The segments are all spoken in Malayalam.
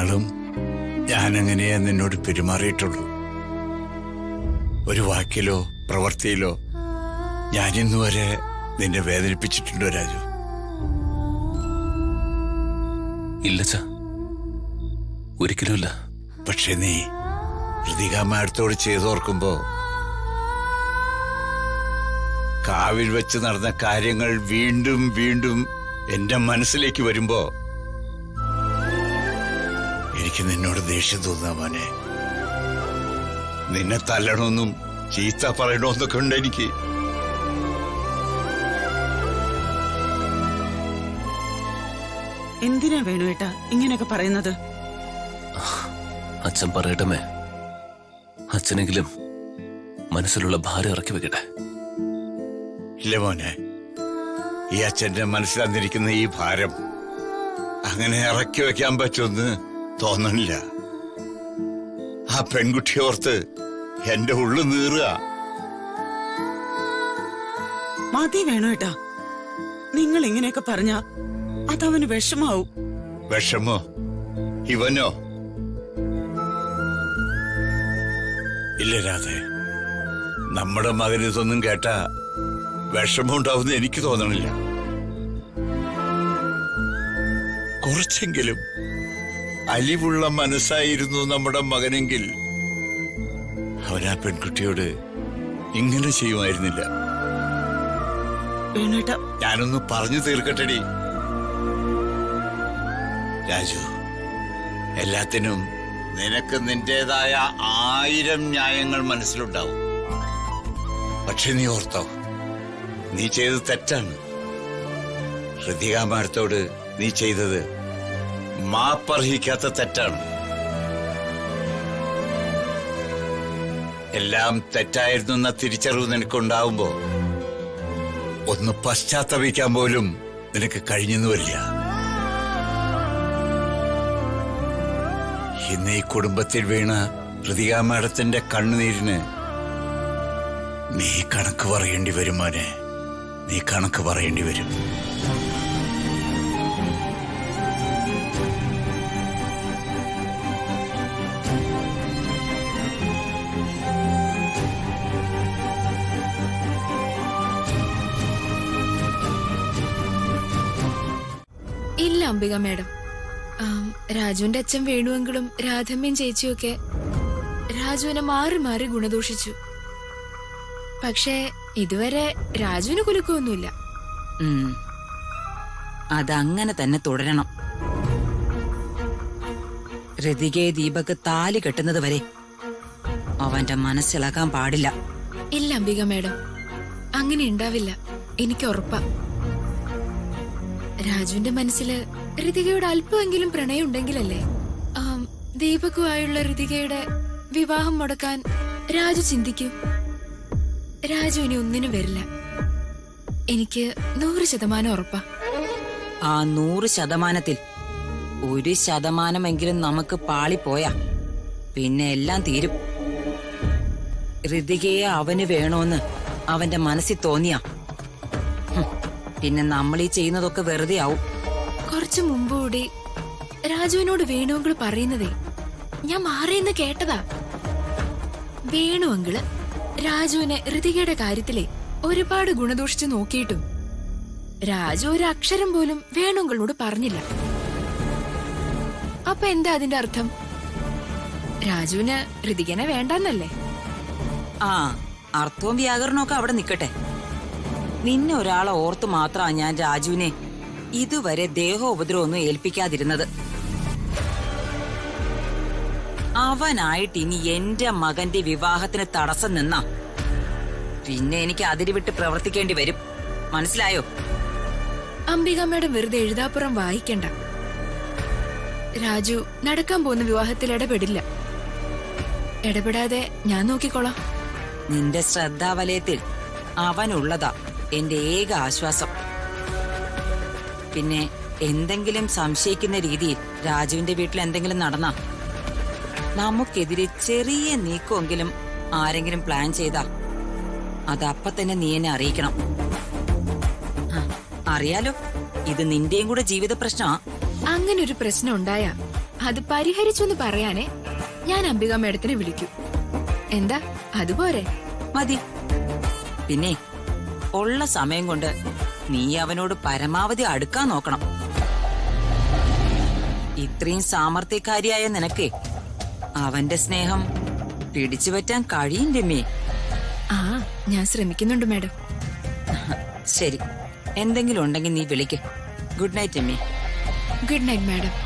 നാളും ഞാനങ്ങനെയാ നിന്നോട് പെരുമാറിയിട്ടുള്ളൂ. ഒരു വാക്കിലോ പ്രവൃത്തിയിലോ ഞാനിന്നുവരെ നിന്നെ വേദനിപ്പിച്ചിട്ടുണ്ടോ രാജു? ഇല്ല, ഒരിക്കലുമില്ല. പക്ഷെ നീ ഋതികാമ്മയോട് ചെയ്തോർക്കുമ്പോ കാവിൽ വെച്ച് നടന്ന കാര്യങ്ങൾ വീണ്ടും വീണ്ടും എന്റെ മനസ്സിലേക്ക് വരുമ്പോ എനിക്ക് നിന്നോട് ദേഷ്യം തോന്നുക മോനെ. നിന്നെ തല്ലണമെന്നും ചീത്ത പറയണമെന്നൊക്കെ ഉണ്ട് എനിക്ക്. എന്തിനാ വേണുവേട്ടാ ഇങ്ങനെയൊക്കെ പറയുന്നത്? അച്ഛൻ പറയട്ടമേ, അച്ഛനെങ്കിലും മനസ്സിലുള്ള ഭാരം ഇറക്കി വെക്കട്ടെ. ഇല്ല മോനെ, ഈ അച്ഛന്റെ മനസ്സിൽ തന്നിരിക്കുന്ന ഈ ഭാരം അങ്ങനെ ഇറക്കി വെക്കാൻ പറ്റുമെന്ന് തോന്നണില്ല. ആ പെൺകുട്ടിയെ ഓർത്ത് എന്റെ ഉള്ളു നീറുക. മതി വേണുവേട്ടാ, നിങ്ങൾ ഇങ്ങനെയൊക്കെ പറഞ്ഞ അതവന് വിഷമാവും. വിഷമോ? ഇവനോ? ഇല്ല രാധേ, നമ്മുടെ മകന് ഇതൊന്നും കേട്ടാ വിഷമമുണ്ടാവുന്ന എനിക്ക് തോന്നണില്ല. കുറച്ചെങ്കിലും അലിവുള്ള മനസ്സായിരുന്നു നമ്മുടെ മകനെങ്കിൽ അവൻ ആ പെൺകുട്ടിയോട് ഇങ്ങനെ ചെയ്യുമായിരുന്നില്ല. വേണുവേട്ടാ, ഞാനൊന്ന് പറഞ്ഞു തീർക്കട്ടെടി. രാജു, എല്ലാത്തിനും നിനക്ക് നിന്റേതായ 1000 ന്യായങ്ങൾ മനസ്സിലുണ്ടാവും. പക്ഷെ നീ ഓർത്തോ, നീ ചെയ്തത് തെറ്റാണ്. ഋതികാമ്മയോട് നീ ചെയ്തത് മാപ്പർഹിക്കാത്ത തെറ്റാണ്. എല്ലാം തെറ്റായിരുന്നു എന്ന തിരിച്ചറിവ് നിനക്കുണ്ടാവുമ്പോ ഒന്ന് പശ്ചാത്തപിക്കാൻ പോലും നിനക്ക് കഴിഞ്ഞെന്ന് വരില്ല. ഇന്ന് ഈ കുടുംബത്തിൽ വീണ ഋതികാമ്മയുടെ കണ്ണുനീരിന് നീ കണക്ക് പറയേണ്ടി വരും മോനെ. നീ കണക്ക് പറയേണ്ടി വരും. ഇല്ല അംബിക മേഡം, രാജുവിന്റെ അച്ഛൻ വേണുവെങ്കിലും രാധമ്മയും ചേച്ചിയൊക്കെ രാജുവിനെ മാറി മാറി ഗുണദോഷിച്ചു. പക്ഷേ ഇതുവരെ രാജുവിന് കുലുക്കമൊന്നുമില്ല. അതങ്ങനെ തന്നെ തുടരണം. ഋതികയെ ദീപക് താലി കെട്ടുന്നത് വരെ അവന്റെ മനസ്സിളകാൻ പാടില്ല. ഇല്ല അംബിക മേഡം, അങ്ങനെ ഉണ്ടാവില്ല, എനിക്ക് ഉറപ്പാ. രാജുവിന്റെ മനസ്സില് ഋതികയുടെ അല്പമെങ്കിലും പ്രണയം ഉണ്ടെങ്കിലല്ലേ ദീപകുമായുള്ള ഋതികയുടെ വിവാഹം മുടക്കാൻ രാജു ചിന്തിക്കൂ. രാജു ഇനി ഒന്നിനും വരില്ല, എനിക്ക് 100% ഉറപ്പാ. ആ 100%-ൽ 1% നമുക്ക് പാളിപ്പോയാ പിന്നെ എല്ലാം തീരും. ഋതികയെ അവന് വേണോന്ന് അവന്റെ മനസ്സിൽ തോന്നിയാ പിന്നെ നമ്മൾ ഈ ചെയ്യുന്നതൊക്കെ വെറുതെ ആവും. കുറച്ചു മുമ്പ് കൂടി രാജുവിനോട് വേണുവെങ്കിൾ പറയുന്നതേ ഞാൻ മാറിയെന്ന് കേട്ടതാ. വേണുവെങ്കിള് രാജുവിനെ ഋതികയുടെ കാര്യത്തിലെ ഒരുപാട് ഗുണദോഷിച്ചു നോക്കിയിട്ടും രാജു ഒരു അക്ഷരം പോലും വേണുവെങ്കിളിനോട് പറഞ്ഞില്ല. അപ്പൊ എന്താ അതിന്റെ അർത്ഥം? രാജുവിന് ഋതികനെ വേണ്ടെന്നല്ലേ? ആ അർത്ഥവും വ്യാകരണവും ഒക്കെ അവിടെ നിക്കട്ടെ. നിന്നെ ഒരാളെ ഓർത്ത് മാത്രമാ ഞാൻ രാജുവിനെ ഇതുവരെ ദേഹോപദ്രവമൊന്നും ഏൽപ്പിക്കാതിരുന്നത്. അവനായിട്ട് ഇനി എന്റെ മകന്റെ വിവാഹത്തിന് തടസ്സം നിന്നാ പിന്നെ എനിക്ക് അതിര് വിട്ട് പ്രവർത്തിക്കേണ്ടി വരും. മനസ്സിലായോ? അംബികമ്മയുടെ വെറുതെ എഴുതാപ്പുറം വായിക്കണ്ട. രാജു നടക്കാൻ പോകുന്ന വിവാഹത്തിൽ ഇടപെടില്ല. ഇടപെടാതെ ഞാൻ നോക്കിക്കോളാം. നിന്റെ ശ്രദ്ധാവലയത്തിൽ അവനുള്ളതാ എന്റെ ഏക ആശ്വാസം. പിന്നെ എന്തെങ്കിലും സംശയിക്കുന്ന രീതിയിൽ രാജുവിന്റെ വീട്ടിൽ എന്തെങ്കിലും നടന്നാ നമുക്കെതിരെ ചെറിയ നീക്കമെങ്കിലും ആരെങ്കിലും പ്ലാൻ ചെയ്താ അതപ്പ തന്നെ നീ എന്നെ അറിയിക്കണം. അറിയാലോ, ഇത് നിന്റെയും കൂടെ ജീവിത പ്രശ്നമാ. അങ്ങനെ ഒരു പ്രശ്നം ഉണ്ടായാ അത് പരിഹരിച്ചു എന്ന് പറയാനേ ഞാൻ അംബിക മേഡത്തിനെ വിളിക്കൂ. എന്താ അതുപോരെ? മതി. പിന്നെ ഉള്ള സമയം കൊണ്ട് നീ അവനോട് പരമാവധി അടുക്കാൻ നോക്കണം. ഇത്രയും സാമർത്ഥ്യക്കാരിയായ നിനക്ക് അവന്റെ സ്നേഹം പിടിച്ചു പറ്റാൻ കഴിയും രമ്യേ. ആ, ഞാൻ ശ്രമിക്കുന്നുണ്ട് മാഡം. ശരി, എന്തെങ്കിലും ഉണ്ടെങ്കിൽ നീ വിളിക്ക്. ഗുഡ് നൈറ്റ് രമ്യേ. Good night madam.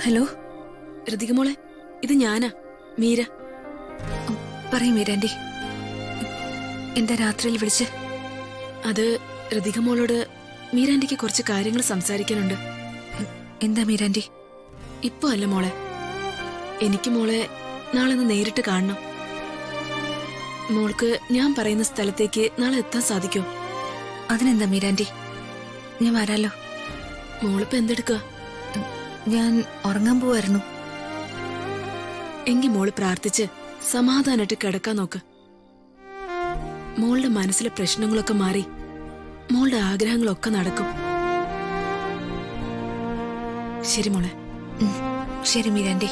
Hello Ritika മോളെ, ഇത് ഞാനാ, മീര. പറയൂ മീരാൻറ്റി, എന്താ രാത്രിയിൽ വിളിച്ച്? അത് ഋതിക മോളോട് മീരാൻറ്റിക്ക് കുറച്ച് കാര്യങ്ങൾ സംസാരിക്കാനുണ്ട്. എന്താ മീരാൻറ്റി? ഇപ്പൊ അല്ല മോളെ, എനിക്ക് മോളെ നാളെ ഒന്ന് നേരിട്ട് കാണണം. മോൾക്ക് ഞാൻ പറയുന്ന സ്ഥലത്തേക്ക് നാളെ എത്താൻ സാധിക്കോ? അതിനെന്താ മീരാൻറ്റി, ഞാൻ വരാലോ. മോളിപ്പോ എന്തെടുക്കുക? ഞാൻ ഉറങ്ങാൻ പോവായിരുന്നു. എങ്കി മോള് പ്രാർത്ഥിച്ച് സമാധാനായിട്ട് കിടക്കാൻ നോക്ക്. മോളുടെ മനസ്സിലെ പ്രശ്നങ്ങളൊക്കെ മാറി മോളുടെ ആഗ്രഹങ്ങളൊക്കെ നടക്കും. ശരി മോളെ. ശരി മീരാൻറ്റി.